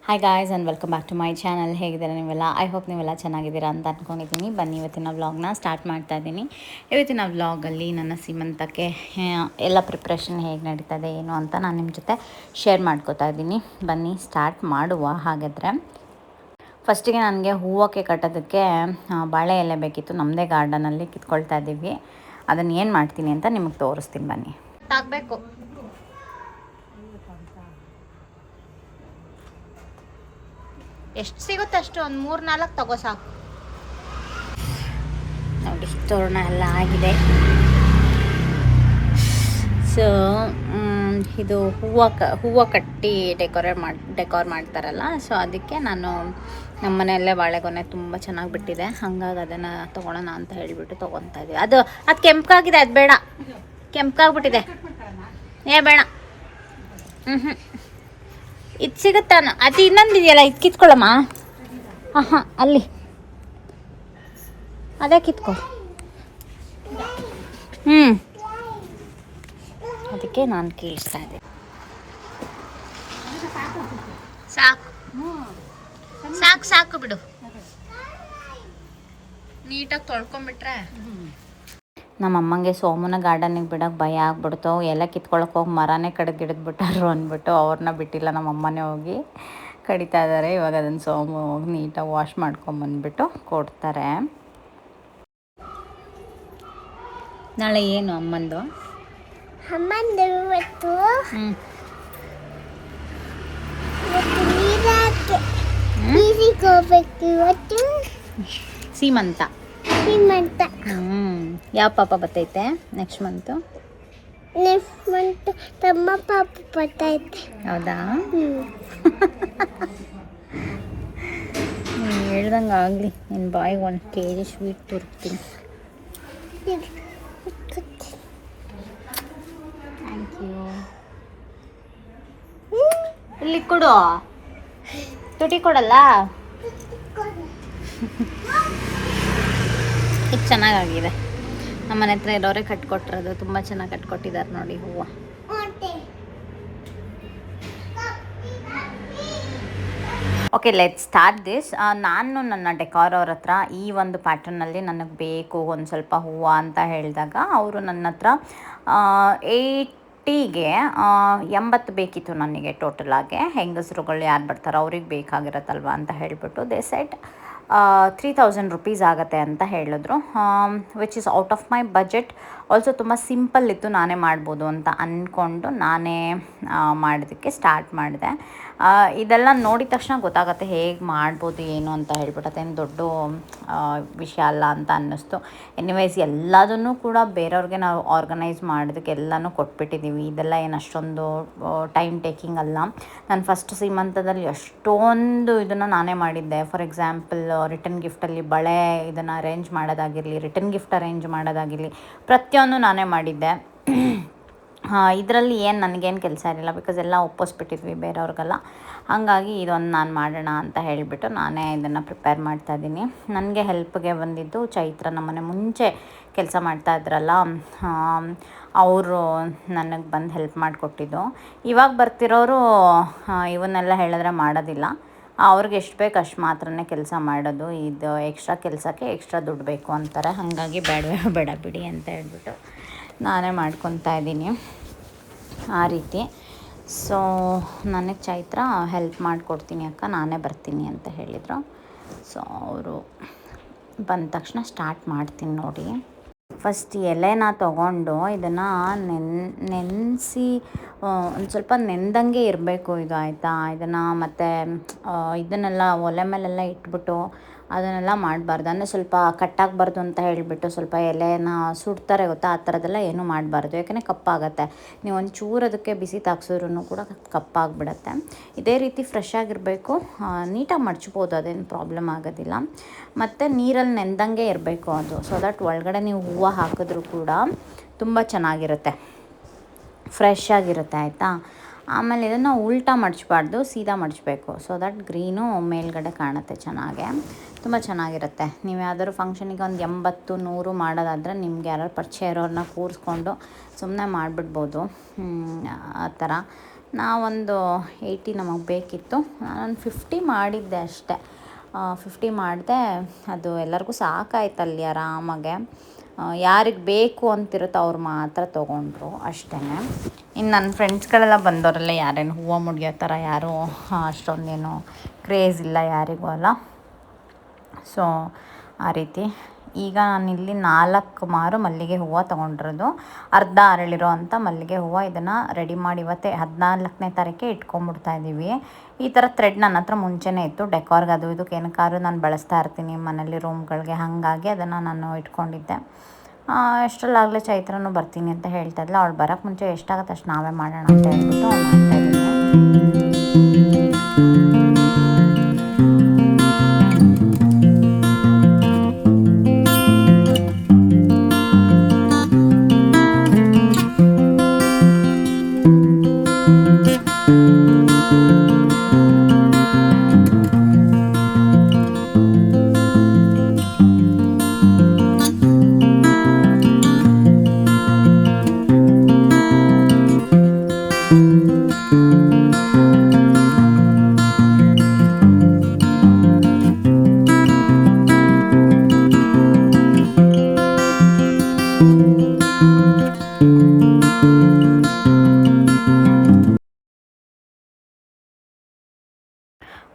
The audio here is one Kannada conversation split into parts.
Hi guys and welcome back to my channel. ಹೇಗಿದ್ದೀರಾ ನೀವೆಲ್ಲ? ಐ ಹೋಪ್ ನೀವೆಲ್ಲ ಚೆನ್ನಾಗಿದ್ದೀರಾ ಅಂತ ಅಂದ್ಕೊಂಡಿದ್ದೀನಿ. ಬನ್ನಿ ಇವತ್ತಿನ ವ್ಲಾಗ್ನ ಸ್ಟಾರ್ಟ್ ಮಾಡ್ತಾ ಇದ್ದೀನಿ. ಇವತ್ತಿನ ವ್ಲಾಗಲ್ಲಿ ನನ್ನ ಸೀಮಂತಕ್ಕೆ ಎಲ್ಲ ಪ್ರಿಪ್ರೇಷನ್ ಹೇಗೆ ನಡೀತದೆ ಏನು ಅಂತ ನಾನು ನಿಮ್ಮ ಜೊತೆ ಶೇರ್ ಮಾಡ್ಕೋತಾ ಇದ್ದೀನಿ. ಬನ್ನಿ ಸ್ಟಾರ್ಟ್ ಮಾಡುವ. ಹಾಗಾದರೆ ಫಸ್ಟಿಗೆ ನನಗೆ ಹೂವಕ್ಕೆ ಕಟ್ಟೋದಕ್ಕೆ ಬಾಳೆ ಎಲೆ ಬೇಕಿತ್ತು. ನಮ್ಮದೇ ಗಾರ್ಡನಲ್ಲಿ ಕಿತ್ಕೊಳ್ತಾ ಇದ್ದೀವಿ. ಅದನ್ನು ಏನು ಮಾಡ್ತೀನಿ ಅಂತ ನಿಮಗೆ ತೋರಿಸ್ತೀನಿ. ಬನ್ನಿ. ತಾಗಬೇಕು ಎಷ್ಟು ಸಿಗುತ್ತೆ ಅಷ್ಟು ಒಂದು 3-4 ತಗೋ ಸಾಕು. ನೋಡಿ ತೋರಣ ಎಲ್ಲ ಆಗಿದೆ. ಸೊ ಇದು ಹೂವು ಕಟ್ಟಿ ಡೆಕೋರ್ ಮಾಡ್ತಾರಲ್ಲ, ಸೊ ಅದಕ್ಕೆ ನಾನು ನಮ್ಮ ಮನೆಯಲ್ಲೇ ಬಾಳೆಗೊನೆ ತುಂಬ ಚೆನ್ನಾಗಿ ಬಿಟ್ಟಿದೆ. ಹಾಗಾಗಿ ಅದನ್ನು ತೊಗೊಳೋಣ ಅಂತ ಹೇಳಿಬಿಟ್ಟು ತೊಗೊತಾ ಇದ್ದೀವಿ. ಅದು ಕೆಂಪಾಗಿದೆ, ಅದು ಬೇಡ, ಕೆಂಪಾಗ್ಬಿಟ್ಟಿದೆ. ಬೇಡ. ಇದು ಸಿಗುತ್ತಾನ? ಅದು ಇನ್ನೊಂದಿದೆಯಲ್ಲ, ಇದು ಕಿತ್ಕೊಳ್ಳಮ್ಮ. ಹಾಂ ಅಲ್ಲಿ ಅದೇ ಕಿತ್ಕೊ. ಅದಕ್ಕೆ ನಾನು ಕೇಳಿಸ್ತಾ ಇದ್ದೆ. ಸಾಕು ಸಾಕು ಸಾಕು ಬಿಡು. ನೀಟಾಗಿ ತೊಳ್ಕೊಂಬಿಟ್ರೆ. ನಮ್ಮಮ್ಮಂಗೆ ಸೋಮನ ಗಾರ್ಡನಿಗೆ ಬಿಡೋಕೆ ಭಯ ಆಗ್ಬಿಡ್ತು. ಎಲ್ಲ ಕಿತ್ಕೊಳಕ್ಕೆ ಹೋಗಿ ಮರನೇ ಕಡ್ಗಿಡಿದ್ಬಿಟ್ಟಾರು ಅಂದ್ಬಿಟ್ಟು ಅವ್ರನ್ನ ಬಿಟ್ಟಿಲ್ಲ. ನಮ್ಮಮ್ಮನೇ ಹೋಗಿ ಕಡಿತಾ ಇದ್ದಾರೆ. ಇವಾಗ ಅದನ್ನು ಸೋಮು ಹೋಗಿ ನೀಟಾಗಿ ವಾಶ್ ಮಾಡ್ಕೊಂಬಂದ್ಬಿಟ್ಟು ಕೊಡ್ತಾರೆ. ನಾಳೆ ಏನು ಅಮ್ಮಂದು? ಸೀಮಂತ. ಯಾವ ಪಾಪ ಬರ್ತೈತೆ ನೆಕ್ಸ್ಟ್ ಮಂತು? ತಮ್ಮ ಪಾಪ ಬರ್ತೈತೆ. ಹೌದಾ? ಹೇಳ್ದಂಗೆ ಆಗಲಿ. ನಿನ್ನ ಬಾಯಿಗೆ 1 kg ಸ್ವೀಟ್ ತುರ್ತೀನಿ. Thank you. ಇಲ್ಲಿ ಕೊಡು. ತುಟಿ ಕೊಡಲ್ಲ? ಇದು ಚೆನ್ನಾಗಾಗಿದೆ. ನಮ್ಮ ಮನೆ ಹತ್ರ ಇರೋರೇ ಕಟ್ಕೊಟ್ಟಿರೋದು. ತುಂಬ ಚೆನ್ನಾಗಿ ಕಟ್ಕೊಟ್ಟಿದ್ದಾರೆ ನೋಡಿ ಹೂವು. Okay, let's start this. ನಾನು ನನ್ನ ಡೆಕಾರ್ ಅವ್ರ ಹತ್ರ ಈ ಒಂದು ಪ್ಯಾಟರ್ನಲ್ಲಿ ನನಗೆ ಬೇಕು ಒಂದು ಸ್ವಲ್ಪ ಹೂವು ಅಂತ ಹೇಳಿದಾಗ ಅವರು ನನ್ನ ಹತ್ರ 80ಗೆ 80 ಬೇಕಿತ್ತು ನನಗೆ ಟೋಟಲಾಗೆ. ಹೆಂಗಸರುಗಳು ಯಾರು ಬರ್ತಾರೋ ಅವ್ರಿಗೆ ಬೇಕಾಗಿರತ್ತಲ್ವ ಅಂತ ಹೇಳಿಬಿಟ್ಟು ದೇ ಸೆಟ್ 3000 ರುಪೀಸ್ ಆಗುತ್ತೆ ಅಂತ ಹೇಳಿದ್ರು. Which is out of my budget. Also ತುಂಬ ಸಿಂಪಲ್ ಇತ್ತು, ನಾನೇ ಮಾಡ್ಬೋದು ಅಂತ ಅಂದ್ಕೊಂಡು ನಾನೇ ಮಾಡೋದಕ್ಕೆ ಸ್ಟಾರ್ಟ್ ಮಾಡಿದೆ. ಇದೆಲ್ಲ ನೋಡಿದ ತಕ್ಷಣ ಗೊತ್ತಾಗುತ್ತೆ ಹೇಗೆ ಮಾಡ್ಬೋದು ಏನು ಅಂತ ಹೇಳ್ಬಿಟ್ಟು. ಅದೇನು ದೊಡ್ಡ ವಿಷಯ ಅಲ್ಲ ಅಂತ ಅನ್ನಿಸ್ತು. ಎನಿವೇಸ್ ಎಲ್ಲದನ್ನು ಕೂಡ ಬೇರೆಯವ್ರಿಗೆ ನಾವು ಆರ್ಗನೈಸ್ ಮಾಡೋದಕ್ಕೆ ಎಲ್ಲನೂ ಕೊಟ್ಬಿಟ್ಟಿದ್ದೀವಿ. ಇದೆಲ್ಲ ಏನು ಅಷ್ಟೊಂದು ಟೈಮ್ ಟೇಕಿಂಗ್ ಅಲ್ಲ. ನಾನು ಫಸ್ಟ್ ಸೀಮಂತದಲ್ಲಿ ಎಷ್ಟೊಂದು ಇದನ್ನು ನಾನೇ ಮಾಡಿದ್ದೆ. ಫಾರ್ ಎಕ್ಸಾಂಪಲ್ ರಿಟರ್ನ್ ಗಿಫ್ಟಲ್ಲಿ ಬಳೆ ಇದನ್ನು ಅರೇಂಜ್ ಮಾಡೋದಾಗಿರಲಿ, ರಿಟರ್ನ್ ಗಿಫ್ಟ್ ಅರೇಂಜ್ ಮಾಡೋದಾಗಿರಲಿ, ಪ್ರತಿಯೊಂದು ನಾನೇ ಮಾಡಿದ್ದೆ. ಇದರಲ್ಲಿ ಏನು ನನಗೇನು ಕೆಲಸ ಇರಲಿಲ್ಲ, ಬಿಕಾಸ್ ಎಲ್ಲ ಒಪ್ಪಿಸ್ಬಿಟ್ಟಿದ್ವಿ ಬೇರೆಯವ್ರಿಗೆಲ್ಲ. ಹಾಗಾಗಿ ಇದೊಂದು ನಾನು ಮಾಡೋಣ ಅಂತ ಹೇಳಿಬಿಟ್ಟು ನಾನೇ ಇದನ್ನು ಪ್ರಿಪೇರ್ ಮಾಡ್ತಾಯಿದ್ದೀನಿ. ನನಗೆ ಹೆಲ್ಪ್ಗೆ ಬಂದಿದ್ದು ಚೈತ್ರ, ನಮ್ಮನೆ ಮುಂಚೆ ಕೆಲಸ ಮಾಡ್ತಾಯಿದ್ರಲ್ಲ, ಅವರು ನನಗೆ ಬಂದು ಹೆಲ್ಪ್ ಮಾಡಿಕೊಟ್ಟಿದ್ದು. ಇವಾಗ ಬರ್ತಿರೋರು ಇವನ್ನೆಲ್ಲ ಹೇಳಿದ್ರೆ ಮಾಡೋದಿಲ್ಲ. ಅವ್ರಿಗೆ ಎಷ್ಟು ಬೇಕು ಅಷ್ಟು ಮಾತ್ರನೇ ಕೆಲಸ ಮಾಡೋದು. ಇದು ಎಕ್ಸ್ಟ್ರಾ ಕೆಲಸಕ್ಕೆ ಎಕ್ಸ್ಟ್ರಾ ದುಡ್ಡು ಬೇಕು ಅಂತಾರೆ. ಹಾಗಾಗಿ ಬೇಡ ಬಿಡಿ ಅಂತ ಹೇಳ್ಬಿಟ್ಟು ನಾನೇ ಮಾಡ್ಕೊತಾ ಇದ್ದೀನಿ ಆ ರೀತಿ. ಸೊ ನನಗೆ ಚೈತ್ರ ಹೆಲ್ಪ್ ಮಾಡಿಕೊಡ್ತೀನಿ ಅಕ್ಕ, ನಾನೇ ಬರ್ತೀನಿ ಅಂತ ಹೇಳಿದರು. ಸೊ ಅವರು ಬಂದ ತಕ್ಷಣ ಸ್ಟಾರ್ಟ್ ಮಾಡ್ತೀನಿ ನೋಡಿ. ಫಸ್ಟ್ ಎಲೆನ ತೊಗೊಂಡು ಇದನ್ನು ನೆನೆಸಿ ಒಂದು ಸ್ವಲ್ಪ ನೆಂದಂಗೆ ಇರಬೇಕು ಇದು, ಆಯಿತಾ? ಇದನ್ನು ಮತ್ತು ಇದನ್ನೆಲ್ಲ ಒಲೆ ಮೇಲೆಲ್ಲ ಇಟ್ಬಿಟ್ಟು ಅದನ್ನೆಲ್ಲ ಮಾಡಬಾರ್ದು. ಅಂದರೆ ಸ್ವಲ್ಪ ಕಟ್ಟಾಗಬಾರ್ದು ಅಂತ ಹೇಳಿಬಿಟ್ಟು ಸ್ವಲ್ಪ ಎಲೆನ ಸುಡ್ತಾರೆ ಗೊತ್ತಾ, ಆ ಥರದ್ದೆಲ್ಲ ಏನೂ ಮಾಡಬಾರ್ದು. ಯಾಕೆಂದರೆ ಕಪ್ಪಾಗುತ್ತೆ. ನೀವು ಒಂದು ಚೂರು ಅದಕ್ಕೆ ಬಿಸಿ ತಾಕ್ಸಿದ್ರೂ ಕೂಡ ಕಪ್ಪಾಗಿಬಿಡತ್ತೆ. ಇದೇ ರೀತಿ ಫ್ರೆಶ್ ಆಗಿರಬೇಕು. ನೀಟಾಗಿ ಮಡ್ಚ್ಬೋದು, ಅದೇನು ಪ್ರಾಬ್ಲಮ್ ಆಗೋದಿಲ್ಲ. ಮತ್ತು ನೀರಲ್ಲಿ ನೆಂದಂಗೆ ಇರಬೇಕು ಅದು. ಸೊ ದಟ್ ಒಳಗಡೆ ನೀವು ಹೂವು ಹಾಕಿದ್ರೂ ಕೂಡ ತುಂಬ ಚೆನ್ನಾಗಿರುತ್ತೆ, ಫ್ರೆಶ್ ಆಗಿರುತ್ತೆ, ಆಯಿತಾ? ಆಮೇಲೆ ಇದನ್ನು ಉಲ್ಟಾ ಮಡಚಬಾರ್ದು, ಸೀದಾ ಮಡಚಬೇಕು. ಸೊ ದಟ್ ಗ್ರೀನು ಮೇಲ್ಗಡೆ ಕಾಣುತ್ತೆ ಚೆನ್ನಾಗೆ, ತುಂಬ ಚೆನ್ನಾಗಿರುತ್ತೆ. ನೀವು ಯಾವ್ದಾದ್ರು ಫಂಕ್ಷನಿಗೆ ಒಂದು 80-100 ಮಾಡೋದಾದರೆ ನಿಮ್ಗೆ ಯಾರು ಪರಿಚಯ ಇರೋರನ್ನ ಕೂರಿಸ್ಕೊಂಡು ಸುಮ್ಮನೆ ಮಾಡಿಬಿಡ್ಬೋದು ಆ ಥರ. ನಾವೊಂದು 80 ನಮಗೆ ಬೇಕಿತ್ತು. ನಾನು 50 ಮಾಡಿದ್ದೆ ಅಷ್ಟೇ. 50 ಮಾಡಿದೆ. ಅದು ಎಲ್ಲರಿಗೂ ಸಾಕಾಯ್ತಲ್ಲಿ ಆರಾಮಾಗೆ. ಯಾರಿಗೆ ಬೇಕು ಅಂತಿರುತ್ತೋ ಅವ್ರು ಮಾತ್ರ ತೊಗೊಂಡ್ರು ಅಷ್ಟೇ. ಇನ್ನು ನನ್ನ ಫ್ರೆಂಡ್ಸ್ಗಳೆಲ್ಲ ಬಂದವರೆಲ್ಲ ಯಾರೇನು ಹೂವು ಮುಡಿಯೋ ಥರ ಯಾರೂ ಅಷ್ಟೊಂದೇನು ಕ್ರೇಜ್ ಇಲ್ಲ ಯಾರಿಗೂ ಅಲ್ಲ. ಸೊ ಆ ರೀತಿ ಈಗ ನಾನಿಲ್ಲಿ 4 ಮಾರು ಮಲ್ಲಿಗೆ ಹೂವು ತೊಗೊಂಡಿರೋದು. ಅರ್ಧ ಅರಳಿರೋ ಅಂಥ ಮಲ್ಲಿಗೆ ಹೂವು. ಇದನ್ನು ರೆಡಿ ಮಾಡಿ ಇವತ್ತೇ 14ನೇ ತಾರೀಕೆ ಇಟ್ಕೊಂಡ್ಬಿಡ್ತಾಯಿದ್ದೀವಿ. ಈ ಥರ ಥ್ರೆಡ್ ನನ್ನ ಹತ್ರ ಮುಂಚೆನೇ ಇತ್ತು. ಡೆಕೋರ್ಗೆ ಅದು ಇದಕ್ಕೆ ಏನಕ್ಕಾದ್ರೂ ನಾನು ಬಳಸ್ತಾ ಇರ್ತೀನಿ ಮನೇಲಿ ರೂಮ್ಗಳಿಗೆ. ಹಾಗಾಗಿ ಅದನ್ನು ನಾನು ಇಟ್ಕೊಂಡಿದ್ದೆ. ಎಷ್ಟರಲ್ಲಾಗಲೇ ಚೈತ್ರನೂ ಬರ್ತೀನಿ ಅಂತ ಹೇಳ್ತಾ ಇದ್ಲ. ಅವಳು ಬರೋಕ್ಕೆ ಮುಂಚೆ ಎಷ್ಟಾಗುತ್ತೆ ಅಷ್ಟು ನಾವೇ ಮಾಡೋಣ ಅಂತ ಹೇಳ್ಬಿಟ್ಟು ಮಾಡ್ತಾಯಿದ್ದೀನಿ.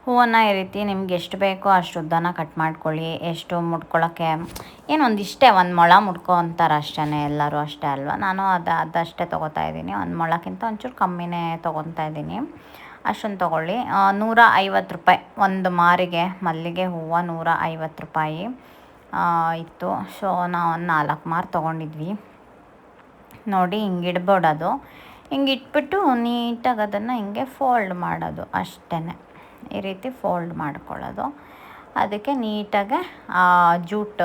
ಹೂವನ್ನು ಈ ರೀತಿ ನಿಮ್ಗೆ ಎಷ್ಟು ಬೇಕೋ ಅಷ್ಟು ಉದ್ದನ ಕಟ್ ಮಾಡ್ಕೊಳ್ಳಿ. ಎಷ್ಟು ಮುಡ್ಕೊಳ್ಳೋಕ್ಕೆ ಏನೊಂದಿಷ್ಟೇ 1 ಮೊಳ ಮುಡ್ಕೊ ಅಂತಾರೆ ಅಷ್ಟೇ, ಎಲ್ಲರೂ ಅಷ್ಟೇ ಅಲ್ವಾ. ನಾನು ಅದಷ್ಟೇ ತೊಗೋತಾ ಇದ್ದೀನಿ. 1 ಮೊಳಕ್ಕಿಂತ ಒಂಚೂರು ಕಮ್ಮಿನೇ ತೊಗೊತಾ ಇದ್ದೀನಿ. ಅಷ್ಟೊಂದು ತೊಗೊಳ್ಳಿ. 150 ರೂಪಾಯಿ ಒಂದು ಮಾರಿಗೆ ಮಲ್ಲಿಗೆ ಹೂವು. 150 ರೂಪಾಯಿ ಇತ್ತು. ಸೊ ನಾವು 4 ಮಾರು ತೊಗೊಂಡಿದ್ವಿ. ನೋಡಿ ಹಿಂಗೆ ಇಡ್ಬೋಡೋದು. ಹಿಂಗೆ ಇಟ್ಬಿಟ್ಟು ನೀಟಾಗಿ ಅದನ್ನು ಹಿಂಗೆ ಫೋಲ್ಡ್ ಮಾಡೋದು ಅಷ್ಟೇ. ಈ ರೀತಿ ಫೋಲ್ಡ್ ಮಾಡ್ಕೊಳ್ಳೋದು. ಅದಕ್ಕೆ ನೀಟಾಗೆ ಜೂಟ್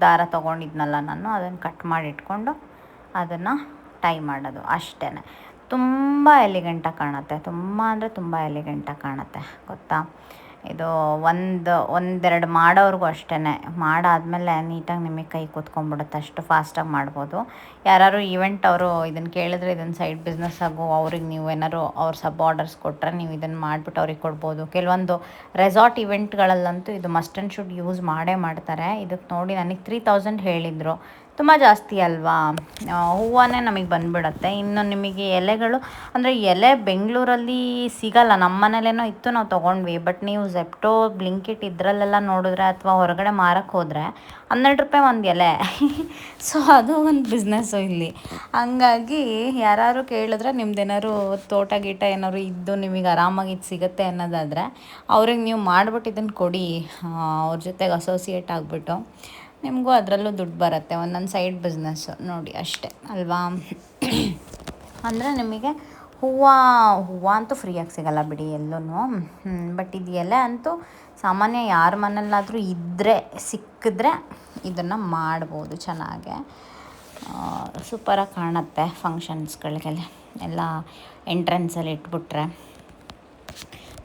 ದಾರ ತೊಗೊಂಡಿದ್ನಲ್ಲ ನಾನು, ಅದನ್ನು ಕಟ್ ಮಾಡಿ ಇಟ್ಕೊಂಡು ಅದನ್ನು ಟೈ ಮಾಡೋದು ಅಷ್ಟೇ. ತುಂಬ ಎಲಿಗೆಂಟಾಗಿ ಕಾಣುತ್ತೆ. ತುಂಬ ಅಂದರೆ ತುಂಬ ಎಲಿಗೆಂಟಾಗಿ ಕಾಣುತ್ತೆ ಗೊತ್ತಾ. ಇದು ಒಂದೆರಡು ಮಾಡೋವ್ರಿಗೂ ಅಷ್ಟೇ. ಮಾಡಾದಮೇಲೆ ನೀಟಾಗಿ ನಿಮಗೆ ಕೈ ಕೂತ್ಕೊಂಡ್ಬಿಡುತ್ತೆ. ಅಷ್ಟು ಫಾಸ್ಟಾಗಿ ಮಾಡ್ಬೋದು. ಯಾರು ಈವೆಂಟ್ ಅವರು ಇದನ್ನು ಕೇಳಿದ್ರೆ ಇದನ್ನು ಸೈಡ್ ಬಿಸ್ನೆಸ್ ಆಗು ಅವ್ರಿಗೆ ನೀವು ಏನಾದ್ರು ಅವ್ರು ಸಬ್ ಆರ್ಡರ್ಸ್ ಕೊಟ್ಟರೆ ನೀವು ಇದನ್ನು ಮಾಡಿಬಿಟ್ಟು ಅವ್ರಿಗೆ ಕೊಡ್ಬೋದು. ಕೆಲವೊಂದು ರೆಸಾರ್ಟ್ ಇವೆಂಟ್ಗಳಲ್ಲಂತೂ ಇದು ಮಸ್ಟ್ ಆ್ಯಂಡ್ ಶುಡ್ ಯೂಸ್ ಮಾಡೇ ಮಾಡ್ತಾರೆ. ಇದಕ್ಕೆ ನೋಡಿ ನನಗೆ 3000 ಹೇಳಿದರು. ತುಂಬ ಜಾಸ್ತಿ ಅಲ್ವಾ. ಹೂವೇ ನಮಗೆ ಬಂದುಬಿಡತ್ತೆ. ಇನ್ನು ನಿಮಗೆ ಎಲೆಗಳು ಅಂದರೆ ಎಲೆ ಬೆಂಗಳೂರಲ್ಲಿ ಸಿಗಲ್ಲ. ನಮ್ಮ ಮನೇಲೇನೋ ಇತ್ತು, ನಾವು ತೊಗೊಂಡ್ವಿ. ಬಟ್ ನೀವು ಝೆಪ್ಟೋ ಬ್ಲಿಂಕಿಟ್ ಇದರಲ್ಲೆಲ್ಲ ನೋಡಿದ್ರೆ ಅಥವಾ ಹೊರಗಡೆ ಮಾರಕ್ಕೆ ಹೋದರೆ 12 ರೂಪಾಯಿ ಒಂದು ಎಲೆ. ಸೊ ಅದು ಒಂದು ಬಿಸ್ನೆಸ್ಸು ಇಲ್ಲಿ. ಹಂಗಾಗಿ ಯಾರು ಕೇಳಿದ್ರೆ ನಿಮ್ದೇನಾದ್ರು ತೋಟ ಗೀಟ ಏನಾದ್ರು ಇದ್ದು ನಿಮಗೆ ಆರಾಮಾಗಿ ಇದು ಸಿಗುತ್ತೆ ಅನ್ನೋದಾದರೆ ಅವ್ರಿಗೆ ನೀವು ಮಾಡಿಬಿಟ್ಟು ಇದನ್ನು ಕೊಡಿ. ಅವ್ರ ಜೊತೆಗೆ ಅಸೋಸಿಯೇಟ್ ಆಗಿಬಿಟ್ಟು ನಿಮಗೂ ಅದರಲ್ಲೂ ದುಡ್ಡು ಬರುತ್ತೆ. ಒಂದೊಂದು ಸೈಡ್ ಬಿಸ್ನೆಸ್ಸು ನೋಡಿ ಅಷ್ಟೇ ಅಲ್ವಾ. ಅಂದರೆ ನಿಮಗೆ ಹೂವು ಅಂತೂ ಫ್ರೀಯಾಗಿ ಸಿಗಲ್ಲ ಬಿಡಿ ಎಲ್ಲೂ. ಬಟ್ ಇದು ಎಲೆ ಅಂತೂ ಸಾಮಾನ್ಯ ಯಾರ ಮನೆಯಲ್ಲಾದರೂ ಸಿಕ್ಕಿದ್ರೆ ಇದನ್ನು ಮಾಡ್ಬೋದು. ಚೆನ್ನಾಗೆ ಸೂಪರಾಗಿ ಕಾಣುತ್ತೆ. ಫಂಕ್ಷನ್ಸ್ಗಳಿಗೆಲ್ಲ ಎಲ್ಲ ಎಂಟ್ರೆನ್ಸಲ್ಲಿ ಇಟ್ಬಿಟ್ರೆ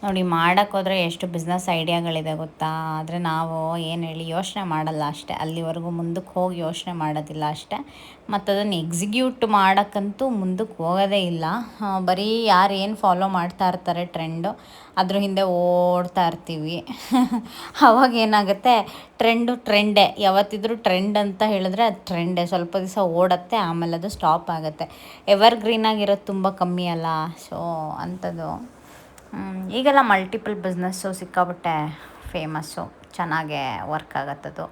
ನೋಡಿ. ಮಾಡೋಕ್ಕೋದ್ರೆ ಎಷ್ಟು ಬಿಸ್ನೆಸ್ ಐಡಿಯಾಗಳಿದೆ ಗೊತ್ತಾ. ಆದರೆ ನಾವು ಏನು ಹೇಳಿ ಯೋಚನೆ ಮಾಡಲ್ಲ ಅಷ್ಟೇ. ಅಲ್ಲಿವರೆಗೂ ಮುಂದಕ್ಕೆ ಹೋಗಿ ಯೋಚನೆ ಮಾಡೋದಿಲ್ಲ ಅಷ್ಟೇ. ಮತ್ತು ಅದನ್ನು ಎಕ್ಸಿಕ್ಯೂಟ್ ಮಾಡೋಕ್ಕಂತೂ ಮುಂದಕ್ಕೆ ಹೋಗೋದೇ ಇಲ್ಲ. ಬರೀ ಯಾರು ಏನು ಫಾಲೋ ಮಾಡ್ತಾ ಇರ್ತಾರೆ ಟ್ರೆಂಡು ಅದ್ರ ಹಿಂದೆ ಓಡ್ತಾ ಇರ್ತೀವಿ. ಅವಾಗ ಏನಾಗುತ್ತೆ, ಟ್ರೆಂಡೇ ಯಾವತ್ತಿದ್ರೂ. ಟ್ರೆಂಡ್ ಅಂತ ಹೇಳಿದ್ರೆ ಅದು ಟ್ರೆಂಡೇ. ಸ್ವಲ್ಪ ದಿವಸ ಓಡುತ್ತೆ, ಆಮೇಲೆ ಅದು ಸ್ಟಾಪ್ ಆಗುತ್ತೆ. ಎವರ್ಗ್ರೀನಾಗಿರೋದು ತುಂಬ ಕಮ್ಮಿ ಅಲ್ಲ. ಸೊ ಅಂಥದ್ದು ಈಗೆಲ್ಲ ಮಲ್ಟಿಪಲ್ ಬಿಸ್ನೆಸ್ಸು ಸಿಕ್ಕಾಬಿಟ್ಟೆ ಫೇಮಸ್ಸು. ಚೆನ್ನಾಗೇ ವರ್ಕ್ ಆಗತ್ತದು.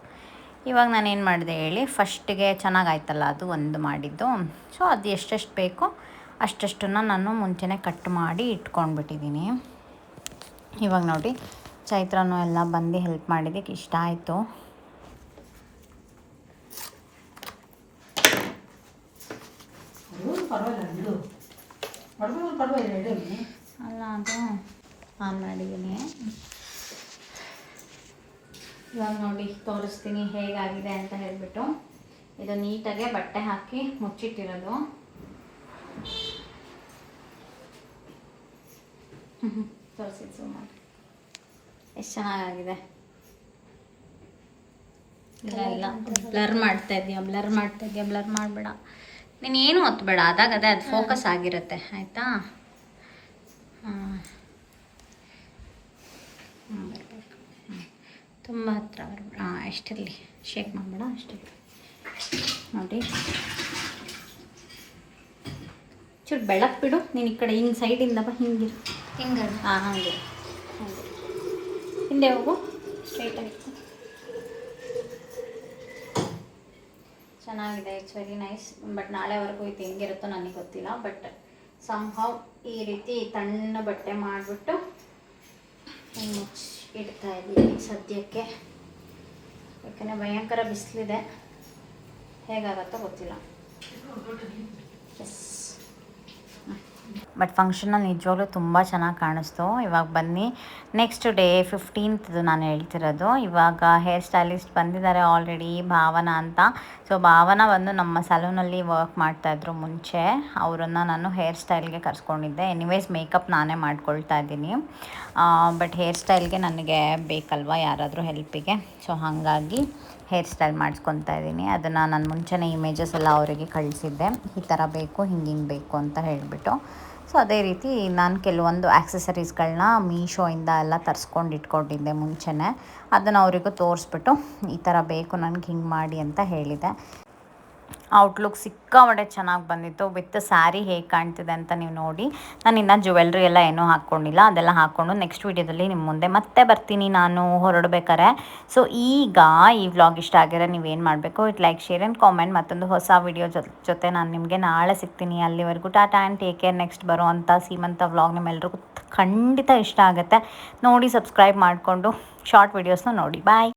ಇವಾಗ ನಾನೇನು ಮಾಡಿದೆ ಹೇಳಿ, ಫಸ್ಟಿಗೆ ಚೆನ್ನಾಗಾಯ್ತಲ್ಲ ಅದು ಒಂದು ಮಾಡಿದ್ದು. ಸೊ ಅದು ಎಷ್ಟೆಷ್ಟು ಬೇಕೋ ಅಷ್ಟನ್ನು ನಾನು ಮುಂಚೆನೇ ಕಟ್ ಮಾಡಿ ಇಟ್ಕೊಂಡ್ಬಿಟ್ಟಿದ್ದೀನಿ. ಇವಾಗ ನೋಡಿ ಚೈತ್ರನೂ ಎಲ್ಲ ಬಂದು ಹೆಲ್ಪ್ ಮಾಡಿದ್ದಕ್ಕೆ ಇಷ್ಟ ಆಯಿತು. ಅಲ್ಲ ಅದು ಆನ್ ಮಾಡಿದ್ದೀನಿ. ಇವಾಗ ನೋಡಿ ತೋರಿಸ್ತೀನಿ ಹೇಗಾಗಿದೆ ಅಂತ ಹೇಳಿಬಿಟ್ಟು. ಇದು ನೀಟಾಗೆ ಬಟ್ಟೆ ಹಾಕಿ ಮುಚ್ಚಿಟ್ಟಿರೋದು. ತೋರಿಸಿ ಸುಮಾರು ಎಷ್ಟು ಚೆನ್ನಾಗಿದೆ. ಇಲ್ಲ ಬ್ಲರ್ ಮಾಡ್ತಾ ಇದೆಯಾ, ಬ್ಲರ್ ಮಾಡಬೇಡ. ನೀನೇನು ಒತ್ತಬೇಡ, ಅದಾಗದೇ ಅದು ಫೋಕಸ್ ಆಗಿರುತ್ತೆ ಆಯಿತಾ. ತುಂಬ ಹತ್ರ ಎಷ್ಟಿರಲಿ, ಶೇಕ್ ಮಾಡಬೇಡ ಅಷ್ಟೇ. ನೋಡಿ ಚೂರು ಬೆಳಕು ಬಿಡು. ನೀನು ಈ ಕಡೆ ಹಿಂಗೆ ಸೈಡಿಂದ ಬಾ, ಹಿಂಗಿರು. ಹಿಂಗೆ ಹಾಂ ಹಾಗೆ ಹಾಗೆ ಹಿಂದೆ ಹೋಗು, ಸ್ಟ್ರೈಟಾಗಿ. ಚೆನ್ನಾಗಿದೆ, ಇಟ್ಸ್ ವೆರಿ ನೈಸ್. ಬಟ್ ನಾಳೆವರೆಗೂ ಇದು ಹೆಂಗಿರುತ್ತೋ ನನಗೆ ಗೊತ್ತಿಲ್ಲ. ಬಟ್ ಸಂಹವ್ ಈ ರೀತಿ ತಣ್ಣ ಬಟ್ಟೆ ಮಾಡಿಬಿಟ್ಟು ಮುಚ್ಚಿ ಇಡ್ತಾ ಇದ್ದೀವಿ ಸದ್ಯಕ್ಕೆ. ಯಾಕಂದರೆ ಭಯಂಕರ ಬಿಸಿಲಿದೆ, ಹೇಗಾಗತ್ತೋ ಗೊತ್ತಿಲ್ಲ. ಎಸ್, ಬಟ್ ಫಂಕ್ಷನಲ್ಲಿ ನಿಜವಾಗ್ಲೂ ತುಂಬ ಚೆನ್ನಾಗಿ ಕಾಣಿಸ್ತು. ಇವಾಗ ಬನ್ನಿ ನೆಕ್ಸ್ಟ್ ಡೇ 15th ನಾನು ಹೇಳ್ತಿರೋದು. ಇವಾಗ ಹೇರ್ ಸ್ಟೈಲಿಸ್ಟ್ ಬಂದಿದ್ದಾರೆ ಆಲ್ರೆಡಿ, ಭಾವನಾ ಅಂತ. ಸೊ ಭಾವನಾ ಬಂದು ನಮ್ಮ ಸಲೂನಲ್ಲಿ ವರ್ಕ್ ಮಾಡ್ತಾಯಿದ್ರು ಮುಂಚೆ. ಅವರನ್ನು ನಾನು ಹೇರ್ ಸ್ಟೈಲ್ಗೆ ಕರ್ಸ್ಕೊಂಡಿದ್ದೆ. ಎನಿವೇಸ್ ಮೇಕಪ್ ನಾನೇ ಮಾಡ್ಕೊಳ್ತಾ ಇದ್ದೀನಿ. ಬಟ್ ಹೇರ್ ಸ್ಟೈಲ್ಗೆ ನನಗೆ ಬೇಕಲ್ವ ಯಾರಾದರೂ ಹೆಲ್ಪಿಗೆ. ಸೊ ಹಾಗಾಗಿ ಹೇರ್ ಸ್ಟೈಲ್ ಮಾಡಿಸ್ಕೊತಾ ಇದ್ದೀನಿ. ಅದನ್ನು ನಾನು ಮುಂಚೆನೇ ಇಮೇಜಸ್ ಎಲ್ಲ ಅವರಿಗೆ ಕಳಿಸಿದ್ದೆ, ಈ ಥರ ಬೇಕು, ಹಿಂಗೆ ಬೇಕು ಅಂತ ಹೇಳಿಬಿಟ್ಟು. ಸೊ ಅದೇ ರೀತಿ ನಾನು ಕೆಲವೊಂದು ಆ್ಯಕ್ಸಸರೀಸ್ಗಳನ್ನ ಮೀಶೋಯಿಂದ ಎಲ್ಲ ತರಿಸ್ಕೊಂಡು ಇಟ್ಕೊಂಡಿದ್ದೆ ಮುಂಚೆನೇ. ಅದನ್ನು ಅವರಿಗೂ ತೋರಿಸ್ಬಿಟ್ಟು ಈ ಥರ ಬೇಕು ನನಗೆ ಹಿಂಗೆ ಮಾಡಿ ಅಂತ ಹೇಳಿದೆ. ಔಟ್ಲುಕ್ ಸಿಕ್ಕಾಪಟ್ಟೆ ಚೆನ್ನಾಗಿ ಬಂದಿತ್ತು. ವಿತ್ ಸ್ಯಾರಿ ಹೇಗೆ ಕಾಣ್ತಿದೆ ಅಂತ ನೀವು ನೋಡಿ. ನಾನು ಇನ್ನೂ ಜ್ಯುವೆಲ್ರಿ ಎಲ್ಲ ಏನೂ ಹಾಕ್ಕೊಂಡಿಲ್ಲ, ಅದೆಲ್ಲ ಹಾಕ್ಕೊಂಡು ನೆಕ್ಸ್ಟ್ ವೀಡಿಯೋದಲ್ಲಿ ನಿಮ್ಮ ಮುಂದೆ ಮತ್ತೆ ಬರ್ತೀನಿ ನಾನು ಹೊರಡ್ಬೇಕಾರೆ. ಸೊ ಈಗ ಈ ವ್ಲಾಗ್ ಇಷ್ಟ ಆಗಿರೋ ನೀವೇನು ಮಾಡಬೇಕು, it like, share and comment. ಮತ್ತೊಂದು ಹೊಸ ವಿಡಿಯೋ ಜೊತೆ ನಾನು ನಿಮಗೆ ನಾಳೆ ಸಿಗ್ತೀನಿ. ಅಲ್ಲಿವರೆಗೂ Tata and take care. Next ಬರುವಂಥ ಸೀಮಂತ ವ್ಲಾಗ್ ನಿಮ್ಮೆಲ್ಲರಿಗೂ ಖಂಡಿತ ಇಷ್ಟ ಆಗುತ್ತೆ. ನೋಡಿ ಸಬ್ಸ್ಕ್ರೈಬ್ ಮಾಡಿಕೊಂಡು ಶಾರ್ಟ್ ವೀಡಿಯೋಸ್ನ ನೋಡಿ. ಬಾಯ್.